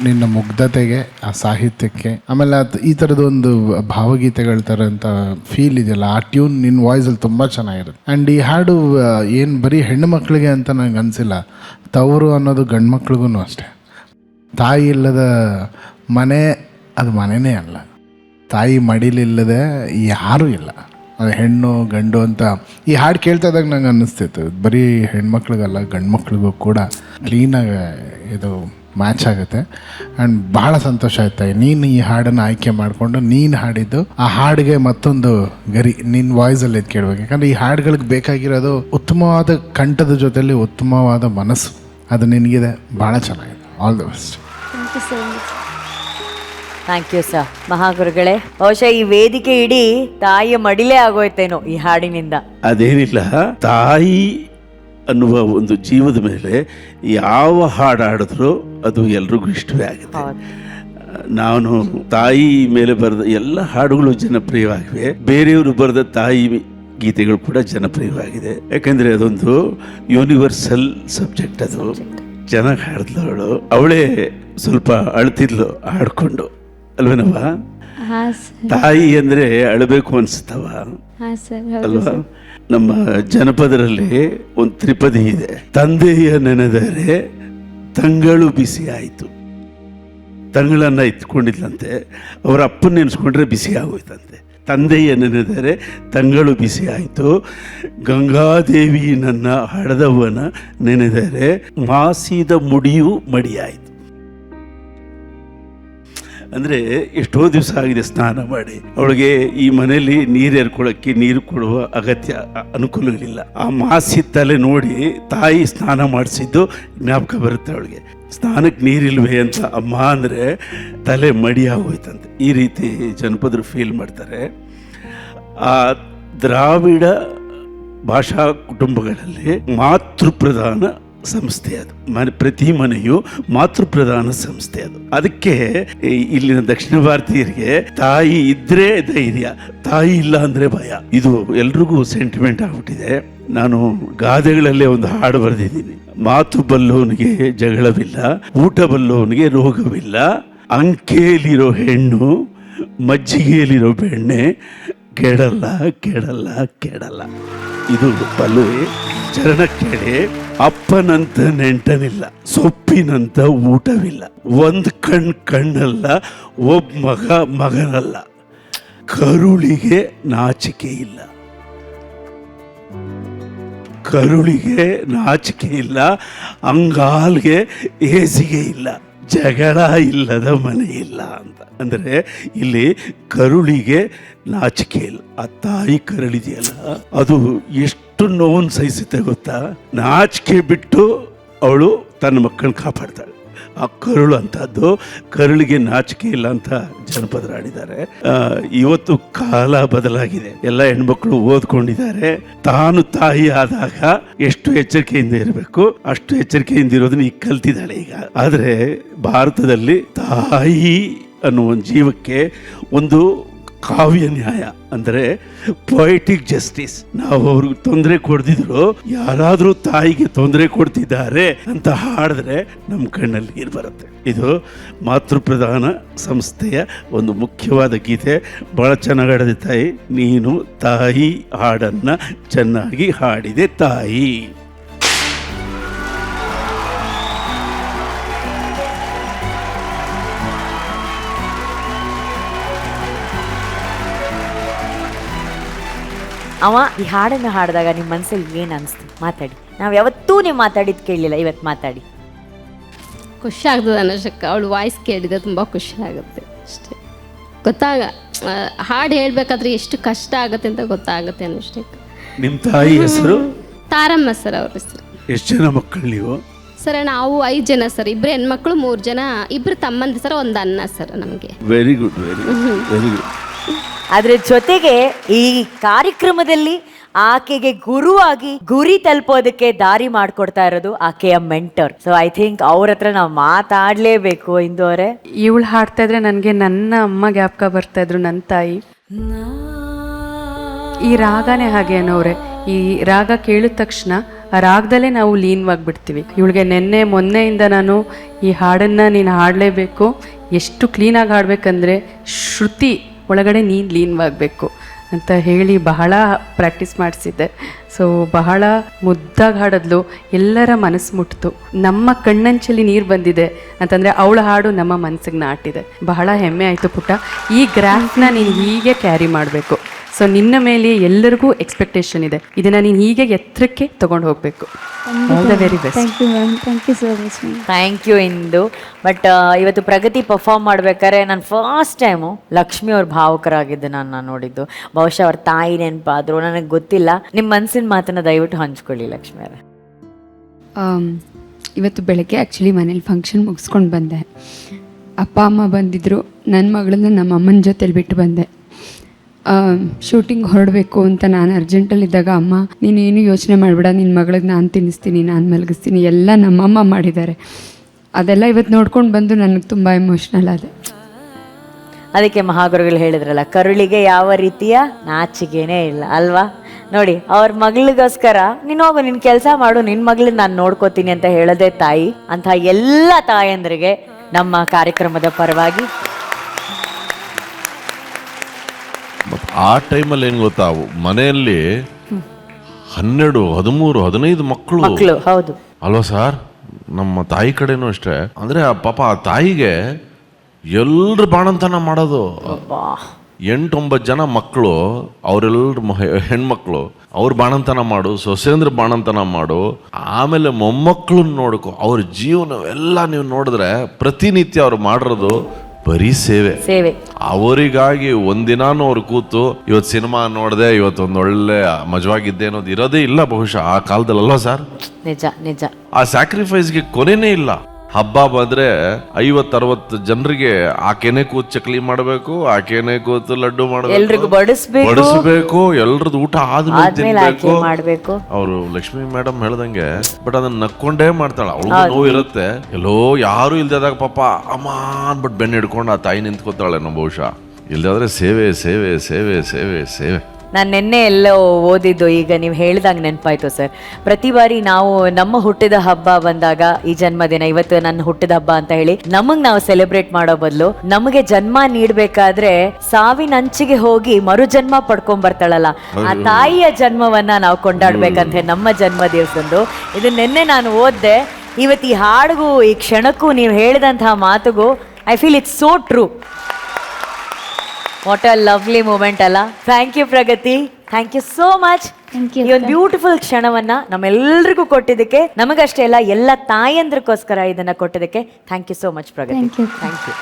ನಿನ್ನ ಮುಗ್ಧತೆಗೆ, ಆ ಸಾಹಿತ್ಯಕ್ಕೆ, ಆಮೇಲೆ ಈ ಥರದೊಂದು ಭಾವಗೀತೆಗಳ ಥರ ಅಂತ ಫೀಲ್ ಇದೆಯಲ್ಲ, ಆ ಟ್ಯೂನ್ ನಿನ್ನ ವಾಯ್ಸಲ್ಲಿ ತುಂಬ ಚೆನ್ನಾಗಿರುತ್ತೆ. ಆ್ಯಂಡ್ ಈ ಹಾಡು ಏನು ಬರೀ ಹೆಣ್ಣು ಮಕ್ಕಳಿಗೆ ಅಂತ ನನಗೆ ಅನಿಸಿಲ್ಲ, ತವರು ಅನ್ನೋದು ಗಂಡು ಮಕ್ಳಿಗೂ ಅಷ್ಟೇ. ತಾಯಿ ಇಲ್ಲದ ಮನೆ ಅದು ಮನೆಯೇ ಅಲ್ಲ, ತಾಯಿ ಮಡಿಲಿಲ್ಲದೆ ಯಾರೂ ಇಲ್ಲ, ಅದು ಹೆಣ್ಣು ಗಂಡು ಅಂತ. ಈ ಹಾಡು ಕೇಳ್ತಾ ಇದ್ದಾಗ ನಂಗೆ ಅನ್ನಿಸ್ತಿತ್ತು ಬರೀ ಹೆಣ್ಮಕ್ಳಿಗಲ್ಲ ಗಂಡು ಮಕ್ಳಿಗೂ ಕೂಡ ಕ್ಲೀನಾಗಿ ಇದು ಮ್ಯಾಚ್ ಆಗುತ್ತೆ. ಆ್ಯಂಡ್ ಭಾಳ ಸಂತೋಷ ಆಯ್ತಾ ನೀನು ಈ ಹಾಡನ್ನು ಆಯ್ಕೆ ಮಾಡಿಕೊಂಡು ನೀನು ಹಾಡಿದ್ದು. ಆ ಹಾಡಿಗೆ ಮತ್ತೊಂದು ಗರಿ ನಿನ್ನ ವಾಯ್ಸಲ್ಲಿ ಇದು ಕೇಳಬೇಕು. ಯಾಕಂದರೆ ಈ ಹಾಡುಗಳಿಗೆ ಬೇಕಾಗಿರೋದು ಉತ್ತಮವಾದ ಕಂಠದ ಜೊತೆಯಲ್ಲಿ ಉತ್ತಮವಾದ ಮನಸ್ಸು, ಅದು ನಿನಗಿದೆ. ಭಾಳ ಚೆನ್ನಾಗಿದೆ. All the best. Thank you sir. ಮಹಾಗುರುಗಳೇ, ಬಹುಶಃ ಈ ವೇದಿಕೆ ಇಡೀ ತಾಯಿಯ ಮಡಿಲೇ ಆಗೋಯ್ತೇನೋ ಈ ಹಾಡಿನಿಂದ. ಅದೇನಿಲ್ಲ, ತಾಯಿ ಅನ್ನುವ ಒಂದು ಜೀವದ ಮೇಲೆ ಯಾವ ಹಾಡು ಹಾಡಿದ್ರು ಅದು ಎಲ್ರಿಗೂ ಇಷ್ಟವೇ ಆಗುತ್ತೆ. ನಾನು ತಾಯಿ ಮೇಲೆ ಬರೆದ ಎಲ್ಲ ಹಾಡುಗಳು ಜನಪ್ರಿಯವಾಗಿವೆ. ಬೇರೆಯವರು ಬರೆದ ತಾಯಿ ಗೀತೆಗಳು ಕೂಡ ಜನಪ್ರಿಯವಾಗಿದೆ. ಯಾಕಂದ್ರೆ ಅದೊಂದು ಯೂನಿವರ್ಸಲ್ ಸಬ್ಜೆಕ್ಟ್. ಅದು ಚೆನ್ನಾಗಿ ಹಾಡಿದ್ಲು ಅವಳೇ ಸ್ವಲ್ಪ ಅಳ್ತಿದ್ಲು ಹಾಡ್ಕೊಂಡು, ಅಲ್ವೇನವ? ತಾಯಿ ಅಂದ್ರೆ ಅಳಬೇಕು ಅನ್ಸ್ತವ ಅಲ್ವಾ? ನಮ್ಮ ಜನಪದರಲ್ಲಿ ಒಂದು ತ್ರಿಪದಿ ಇದೆ. ತಂದೆಯ ನೆನೆದರೆ ತಂಗಳು ಬಿಸಿ ಆಯಿತು. ತಂಗಳನ್ನ ಇಟ್ಕೊಂಡಿದ್ಲಂತೆ, ಅವರ ಅಪ್ಪನ ನೆನೆಸ್ಕೊಂಡ್ರೆ ಬಿಸಿ ಆಗೋಯ್ತಂತೆ. ತಂದೆಯ ನೆನೆದರೆ ತಂಗಳು ಬಿಸಿ ಆಯಿತು, ಗಂಗಾದೇವಿ ನನ್ನ ಹಡದವನ ನೆನೆದರೆ ಮಾಸಿದ ಮುಡಿಯೂ ಮಡಿಯಾಯಿತು. ಅಂದರೆ ಎಷ್ಟೋ ದಿವಸ ಆಗಿದೆ ಸ್ನಾನ ಮಾಡಿ, ಅವಳಿಗೆ ಈ ಮನೆಯಲ್ಲಿ ನೀರು ಎರ್ಕೊಳ್ಳೋಕ್ಕೆ ನೀರು ಕೊಡುವ ಅಗತ್ಯ ಅನುಕೂಲಗಳಿಲ್ಲ. ಆ ಮಾಸಿ ತಲೆ ನೋಡಿ ತಾಯಿ ಸ್ನಾನ ಮಾಡಿಸಿದ್ದು ಜ್ಞಾಪಕ ಬರುತ್ತೆ ಅವಳಿಗೆ. ಸ್ನಾನಕ್ಕೆ ನೀರಿಲ್ವೇ ಅಂತ ಅಮ್ಮ ಅಂದರೆ ತಲೆ ಮಡಿ ಆಗೋಯ್ತಂತೆ. ಈ ರೀತಿ ಜನಪದರು ಫೀಲ್ ಮಾಡ್ತಾರೆ. ಆ ದ್ರಾವಿಡ ಭಾಷಾ ಕುಟುಂಬಗಳಲ್ಲಿ ಮಾತೃಪ್ರಧಾನ ಸಂಸ್ಥೆ ಅದು. ಪ್ರತಿ ಮನೆಯು ಮಾತೃಪ್ರಧಾನ ಸಂಸ್ಥೆ ಅದು. ಅದಕ್ಕೆ ಇಲ್ಲಿನ ದಕ್ಷಿಣ ಭಾರತೀಯರಿಗೆ ತಾಯಿ ಇದ್ರೆ ಧೈರ್ಯ, ತಾಯಿ ಇಲ್ಲ ಅಂದ್ರೆ ಭಯ. ಇದು ಎಲ್ರಿಗೂ ಸೆಂಟಿಮೆಂಟ್ ಆಗ್ಬಿಟ್ಟಿದೆ. ನಾನು ಗಾದೆಗಳಲ್ಲೇ ಒಂದು ಹಾಡು ಬರೆದಿದ್ದೀನಿ. ಮಾತು ಬಲ್ಲವನಿಗೆ ಜಗಳವಿಲ್ಲ, ಊಟ ಬಲ್ಲವನಿಗೆ ರೋಗವಿಲ್ಲ, ಅಂಕೆಯಲ್ಲಿರೋ ಹೆಣ್ಣು ಮಜ್ಜಿಗೆಯಲ್ಲಿರೋ ಬೆಣ್ಣೆ, ಕೆಡಲ್ಲ ಕೆಡಲ್ಲ ಕೆಡಲ್ಲ. ಇದು ಪಲ್ಲವಿ. ಚರಣ ಕೇಳಿ, ಅಪ್ಪನಂತ ನೆಂಟನಿಲ್ಲ, ಸೊಪ್ಪಿನಂತ ಊಟವಿಲ್ಲ, ಒಂದು ಕಣ್ಣಲ್ಲ, ಒಬ್ಬ ಮಗನಲ್ಲ, ಕರುಳಿಗೆ ನಾಚಿಕೆ ಇಲ್ಲ, ಕರುಳಿಗೆ ನಾಚಿಕೆ ಇಲ್ಲ, ಅಂಗಾಲ್ಗೆ ಏಸಿಗೆ ಇಲ್ಲ, ಜಗಳ ಇಲ್ಲದ ಮನೆ ಇಲ್ಲ ಅಂತ. ಅಂದರೆ ಇಲ್ಲಿ ಕರುಳಿಗೆ ನಾಚಿಕೆ ಇಲ್ಲ. ಆ ತಾಯಿ ಕರುಳಿದೆಯಲ್ಲ, ಅದು ಎಷ್ಟು ನೋವನ್ನು ಸಹಿಸುತ್ತೆ ಗೊತ್ತಾ? ನಾಚಿಕೆ ಬಿಟ್ಟು ಅವಳು ತನ್ನ ಮಕ್ಕಳನ್ನ ಕಾಪಾಡ್ತಾಳೆ. ಆ ಕರುಳು ಅಂತದ್ದು, ಕರುಳಿಗೆ ನಾಚಿಕೆ ಇಲ್ಲ ಅಂತ ಜನಪದರು ಆಡಿದ್ದಾರೆ. ಇವತ್ತು ಕಾಲ ಬದಲಾಗಿದೆ, ಎಲ್ಲ ಹೆಣ್ಮಕ್ಳು ಓದ್ಕೊಂಡಿದ್ದಾರೆ. ತಾನು ತಾಯಿ ಆದಾಗ ಎಷ್ಟು ಎಚ್ಚರಿಕೆಯಿಂದ ಇರಬೇಕು ಅಷ್ಟು ಎಚ್ಚರಿಕೆಯಿಂದ ಇರೋದನ್ನ ಈಗ ಕಲ್ತಿದ್ದಾಳೆ ಈಗ. ಆದ್ರೆ ಭಾರತದಲ್ಲಿ ತಾಯಿ ಅನ್ನುವ ಒಂದು ಜೀವಕ್ಕೆ ಒಂದು ಕಾವ್ಯ ನ್ಯಾಯ ಅಂದರೆ ಪೊಯಿಟಿಕ್ ಜಸ್ಟಿಸ್. ನಾವು ಅವ್ರಿಗೆ ತೊಂದರೆ ಕೊಡ್ತಿದ್ರು, ಯಾರಾದ್ರೂ ತಾಯಿಗೆ ತೊಂದರೆ ಕೊಡ್ತಿದ್ದಾರೆ ಅಂತ ಹಾಡಿದ್ರೆ ನಮ್ಮ ಕಣ್ಣಲ್ಲಿ ನೀರು ಬರುತ್ತೆ. ಇದು ಮಾತೃಪ್ರಧಾನ ಸಂಸ್ಥೆಯ ಒಂದು ಮುಖ್ಯವಾದ ಗೀತೆ. ಬಹಳ ಚೆನ್ನಾಗಿ ಹಾಡಿದೆ ತಾಯಿ. ನೀನು ತಾಯಿ ಹಾಡನ್ನ ಚೆನ್ನಾಗಿ ಹಾಡಿದೆ ತಾಯಿ. ಅವ ಈ ಹಾಡನ್ನು ಹಾಡಿದಾಗ ನಿಮ್ಮ ಮನಸ್ಸಲ್ಲಿ ಏನು ಅನಿಸ್ತು? ಮಾತಾಡಿ. ನಾವು ಯಾವತ್ತೂ ನೀವು ಮಾತಾಡಿದ್ದು ಕೇಳಲಿಲ್ಲ, ಇವತ್ತು ಮಾತಾಡಿ. ಖುಷಿ ಆಗ್ತದೆ ಅನ್ನೋಷ್ಟಕ್ಕೆ ಅವಳು ವಾಯ್ಸ್ ಕೇಳಿದ್ರೆ ತುಂಬ ಖುಷಿ ಆಗುತ್ತೆ ಅಷ್ಟೇ. ಹಾಡು ಹೇಳ್ಬೇಕಾದ್ರೆ ಎಷ್ಟು ಕಷ್ಟ ಆಗುತ್ತೆ ಅಂತ ಗೊತ್ತಾಗುತ್ತೆ ಅನ್ನೋಷ್ಟಕ್ಕೆ. ನಿಮ್ಮ ತಾಯಿ ಹೆಸರು? ತಾರಮ್ಮ ಸರ್ ಅವ್ರ ಹೆಸರು. ಎಷ್ಟು ಜನ ಮಕ್ಕಳು ನೀವು? ಸರ್ ನಾವು 5 ಜನ ಸರ್. 2 ಹೆಣ್ಮಕ್ಳು 3 ಜನ, 2 ತಮ್ಮಂದಿ ಸರ್, 1 ಅಣ್ಣ ಸರ್ ನಮಗೆ. Very good, very good, very good. ಅದ್ರ ಜೊತೆಗೆ ಈ ಕಾರ್ಯಕ್ರಮದಲ್ಲಿ ಆಕೆಗೆ ಗುರುವಾಗಿ ಗುರಿ ತಲುಪೋದಕ್ಕೆ ದಾರಿ ಮಾಡ್ಕೊಡ್ತಾ ಇರೋದು ಆಕೆಯ ಮೆಂಟರ್. ಸೊ ಐ ಥಿಂಕ್ ಅವ್ರ ಹತ್ರ ನಾವು ಮಾತಾಡ್ಲೇಬೇಕು. ಇಂದು ಅವರೇ, ಇವಳು ಹಾಡ್ತಾ ಇದ್ರೆ ನನಗೆ ನನ್ನ ಅಮ್ಮ ಜ್ಞಾಪಕ ಬರ್ತಾ ಇದ್ರು, ನನ್ನ ತಾಯಿ. ಈ ರಾಗನೇ ಹಾಗೆ ಅನ್ನೋರೆ, ಈ ರಾಗ ಕೇಳಿದ ತಕ್ಷಣ ಆ ರಾಗದಲ್ಲೇ ನಾವು ಲೀನವಾಗಿಬಿಡ್ತೀವಿ. ಇವಳಿಗೆ ಮೊನ್ನೆಯಿಂದ ನಾನು ಈ ಹಾಡನ್ನು ನೀನು ಹಾಡಲೇಬೇಕು, ಎಷ್ಟು ಕ್ಲೀನಾಗಿ ಹಾಡಬೇಕಂದ್ರೆ ಶ್ರುತಿ ಒಳಗಡೆ ನೀನು ಲೀನವಾಗಬೇಕು ಅಂತ ಹೇಳಿ ಬಹಳ ಪ್ರಾಕ್ಟೀಸ್ ಮಾಡಿಸಿದ್ದೆ. ಸೊ ಬಹಳ ಮುದ್ದಾಗಿ ಹಾಡಿದ್ಲು, ಎಲ್ಲರ ಮನಸ್ಸು ಮುಟ್ಟಿತು. ನಮ್ಮ ಕಣ್ಣಂಚಲ್ಲಿ ನೀರು ಬಂದಿದೆ ಅಂತಂದರೆ ಅವಳ ಹಾಡು ನಮ್ಮ ಮನಸ್ಸಿಗೆ ನಾಟಿದೆ. ಬಹಳ ಹೆಮ್ಮೆ ಆಯಿತು ಪುಟ್ಟ. ಈ ಗ್ರಾಫ್ನ ನೀನು ಹೀಗೆ ಕ್ಯಾರಿ ಮಾಡಬೇಕು. ಸೊ ನಿನ್ನ ಮೇಲೆ ಎಲ್ಲರಿಗೂ ಎಕ್ಸ್ಪೆಕ್ಟೇಷನ್ ಇದೆ, ಇದನ್ನು ನೀನು ಹೀಗೆ ಎತ್ತರಕ್ಕೆ ತೊಗೊಂಡು ಹೋಗಬೇಕು. All the very best. Thank you ma'am, thank you so much ma'am. Thank you ಇಂದು. ಬಟ್ ಇವತ್ತು ಪ್ರಗತಿ ಪರ್ಫಾರ್ಮ್ ಮಾಡ್ಬೇಕಾದ್ರೆ ನಾನು ಫಸ್ಟ್ ಟೈಮು ಲಕ್ಷ್ಮಿ ಅವ್ರ ಭಾವುಕರಾಗಿದ್ದು ನಾನು ನೋಡಿದ್ದು. ಬಹುಶಃ ಅವ್ರ ತಾಯಿ ನೆನಪಾದ್ರು, ನನಗೆ ಗೊತ್ತಿಲ್ಲ. ನಿಮ್ಮ ಮನಸ್ಸಿನ ಮಾತನ್ನ ದಯವಿಟ್ಟು ಹಂಚ್ಕೊಳ್ಳಿ ಲಕ್ಷ್ಮಿ ಅವರೇ. ಇವತ್ತು ಬೆಳಗ್ಗೆ ಆ್ಯಕ್ಚುಲಿ ಮನೇಲಿ ಫಂಕ್ಷನ್ ಮುಗಿಸ್ಕೊಂಡು ಬಂದೆ. ಅಪ್ಪ ಅಮ್ಮ ಬಂದಿದ್ದರು. ನನ್ನ ಮಗಳನ್ನ ನಮ್ಮ ಅಮ್ಮನ ಜೊತೆಲಿ ಬಿಟ್ಟು ಬಂದೆ. ಶೂಟಿಂಗ್ ಹೊರಡಬೇಕು ಅಂತ ನಾನು ಅರ್ಜೆಂಟಲ್ಲಿದ್ದಾಗ ಅಮ್ಮ ನೀನೇನು ಯೋಚನೆ ಮಾಡಬೇಡ, ನಿನ್ನ ಮಗಳಿಗೆ ನಾನು ತಿನ್ನಿಸ್ತೀನಿ, ನಾನು ಮಲಗಿಸ್ತೀನಿ, ಎಲ್ಲ ನಮ್ಮಮ್ಮ ಮಾಡಿದ್ದಾರೆ. ಅದೆಲ್ಲ ಇವತ್ತು ನೋಡ್ಕೊಂಡು ಬಂದು ನನಗೆ ತುಂಬ ಎಮೋಷ್ನಲ್ ಆದೆ. ಅದಕ್ಕೆ ಮಹಾಗುರುಗಳು ಹೇಳಿದ್ರಲ್ಲ, ಕರುಳಿಗೆ ಯಾವ ರೀತಿಯ ನಾಚಿಕೆನೇ ಇಲ್ಲ ಅಲ್ವಾ. ನೋಡಿ, ಅವ್ರ ಮಗಳಿಗೋಸ್ಕರ ನೀನು ಹೋಗು, ನಿನ್ನ ಕೆಲಸ ಮಾಡು, ನಿನ್ನ ಮಗಳನ್ನ ನಾನು ನೋಡ್ಕೋತೀನಿ ಅಂತ ಹೇಳೋದೇ ತಾಯಿ. ಅಂತ ಎಲ್ಲ ತಾಯಂದ್ರಿಗೆ ನಮ್ಮ ಕಾರ್ಯಕ್ರಮದ ಪರವಾಗಿ ಆ ಟೈಮಲ್ಲಿ ಏನು ಗೊತ್ತಾ, ಮನೆಯಲ್ಲಿ 12, 13, 15 ಮಕ್ಕಳು ಹೌದು ಅಲ್ವಾ ಸರ್. ನಮ್ಮ ತಾಯಿ ಕಡೆನೂ ಅಷ್ಟೇ. ಅಂದ್ರೆ ಆ ಪಾಪ ಆ ತಾಯಿಗೆ ಎಲ್ರು ಬಾಣಂತನ ಮಾಡೋದು. 8-9 ಜನ ಮಕ್ಕಳು, ಅವರೆಲ್ಲರು ಹೆಣ್ಮಕ್ಳು, ಅವ್ರು ಬಾಣಂತನ ಮಾಡು, ಸೊಸೇಂದ್ರ ಬಾಣಂತನ ಮಾಡು, ಆಮೇಲೆ ಮೊಮ್ಮಕ್ಕಳನ್ನ ನೋಡ್ಕೊ. ಅವ್ರ ಜೀವನವೆಲ್ಲ ನೀವು ನೋಡಿದ್ರೆ ಪ್ರತಿನಿತ್ಯ ಅವ್ರು ಮಾಡಿರೋದು ಬರೀ ಸೇವೆ. ಅವರಿಗಾಗಿ ಒಂದಿನಾನು ಅವ್ರು ಕೂತು ಇವತ್ತು ಸಿನಿಮಾ ನೋಡಿದೆ, ಇವತ್ತೊಂದು ಒಳ್ಳೆ ಮಜವಾಗಿದ್ದೆ ಅನ್ನೋದು ಇರೋದೇ ಇಲ್ಲ ಬಹುಶಃ ಆ ಕಾಲದಲ್ಲ ಸರ್. ನಿಜ. ಆ ಸ್ಯಾಕ್ರಿಫೈಸ್ಗೆ ಕೊನೆನೇ ಇಲ್ಲ. ಹಬ್ಬ ಬಂದ್ರೆ 50-60 ಜನರಿಗೆ ಆಕೆನೆ ಕೂತ್ ಚಕ್ಲಿ ಮಾಡಬೇಕು, ಆಕೆನೆ ಕೂತು ಲಡ್ಡು ಎಲ್ರಿಗೂ ಬಡಿಸ್ಬೇಕು, ಎಲ್ರದ್ದು ಊಟ ಆದ್ಮೇಲೆ ತಿನ್ಬೇಕು. ಮಾಡ್ಬೇಕು. ಅವರು ಲಕ್ಷ್ಮಿ ಮೇಡಮ್ ಹೇಳ್ದಂಗೆ ಬಟ್ ಅದನ್ನ ನಕ್ಕೊಂಡೇ ಮಾಡ್ತಾಳ. ಅವಳು ನೋವು ಇರುತ್ತೆ, ಎಲ್ಲೋ ಯಾರು ಇಲ್ದಾಗ ಪಾಪ ಅಮ್ಮ ಅನ್ಬಿಟ್ಟು ಬೆನ್ನ ಹಿಡ್ಕೊಂಡು ಆ ತಾಯಿ ನಿಂತ್ಕೋತಾಳೆ ನಮ್ಮ ಬಹುಶಃ. ಇಲ್ದಾದ್ರೆ ಸೇವೆ ಸೇವೆ ಸೇವೆ ಸೇವೆ ಸೇವೆ. ನಾನು ನಿನ್ನೆ ಎಲ್ಲೋ ಓದಿದ್ದು, ಈಗ ನೀವು ಹೇಳಿದಾಗ ನೆನಪಾಯ್ತು ಸರ್. ಪ್ರತಿ ಬಾರಿ ನಾವು ನಮ್ಮ ಹುಟ್ಟಿದ ಹಬ್ಬ ಬಂದಾಗ, ಈ ಜನ್ಮದಿನ ಇವತ್ತು ನನ್ನ ಹುಟ್ಟಿದ ಹಬ್ಬ ಅಂತ ಹೇಳಿ ನಮಗ್ ನಾವು ಸೆಲೆಬ್ರೇಟ್ ಮಾಡೋ ಬದಲು, ನಮಗೆ ಜನ್ಮ ನೀಡ್ಬೇಕಾದ್ರೆ ಸಾವಿನ ಅಂಚಿಗೆ ಹೋಗಿ ಮರು ಜನ್ಮ ಪಡ್ಕೊಂಡ್ ಬರ್ತಾಳಲ್ಲ, ಆ ತಾಯಿಯ ಜನ್ಮವನ್ನ ನಾವು ಕೊಂಡಾಡ್ಬೇಕಂತ ನಮ್ಮ ಜನ್ಮ ದಿವಸಂದು. ಇದು ನಿನ್ನೆ ನಾನು ಓದ್ದೆ. ಇವತ್ತು ಈ ಹಾಡಿಗೂ ಈ ಕ್ಷಣಕ್ಕೂ ನೀವು ಹೇಳಿದಂತಹ ಮಾತುಗೂ I feel it's so true. What a lovely moment ಅಲ್ಲ. Thank you Pragati, thank you so much. ಈ ಒಂದು ಬ್ಯೂಟಿಫುಲ್ ಕ್ಷಣವನ್ನ ನಮ್ಮೆಲ್ಲರಿಗೂ ಕೊಟ್ಟಿದ್ದಕ್ಕೆ, ನಮಗಷ್ಟೇ ಅಲ್ಲ ಎಲ್ಲ ತಾಯಂದ್ರಿಗೋಸ್ಕರ ಇದನ್ನ ಕೊಟ್ಟಿದ್ದಕ್ಕೆ thank you so much Pragati. Thank you.